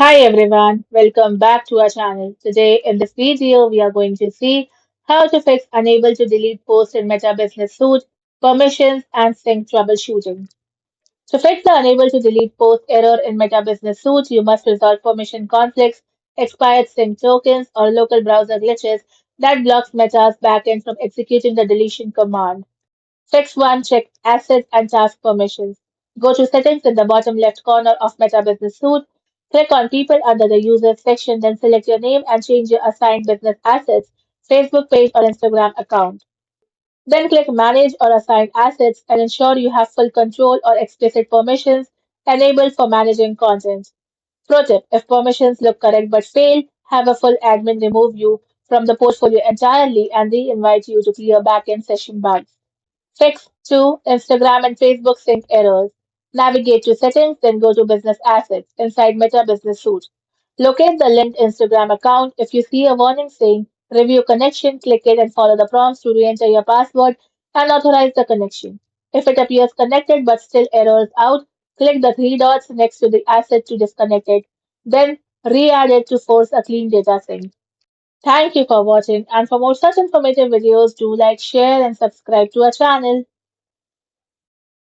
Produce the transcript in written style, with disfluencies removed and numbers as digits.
Hi everyone, welcome back to our channel. Today in this video, we are going to see how to fix unable to delete post in Meta Business Suite, permissions and sync troubleshooting. To fix the unable to delete post error in Meta Business Suite, you must resolve permission conflicts, expired sync tokens, or local browser glitches that blocks Meta's backend from executing the deletion command. Fix 1. Check Assets and Task Permissions. Go to Settings in the bottom left corner of Meta Business Suite. Click on People under the Users section, then select your name and change your assigned business assets, Facebook page or Instagram account. Then click Manage or Assign Assets and ensure you have full control or explicit permissions enabled for managing content. Pro tip: if permissions look correct but fail, have a full admin remove you from the portfolio entirely and re-invite you to clear backend session bugs. Fix 2. Instagram and Facebook sync errors. Navigate to Settings, then go to Business Assets inside Meta Business Suite. Locate the linked Instagram account. If you see a warning saying Review Connection, click it and follow the prompts to re-enter your password and authorize the connection. If it appears connected but still errors out, click the three dots next to the asset to disconnect it. Then re-add it to force a clean data sync. Thank you for watching, and for more such informative videos, do like, share and subscribe to our channel.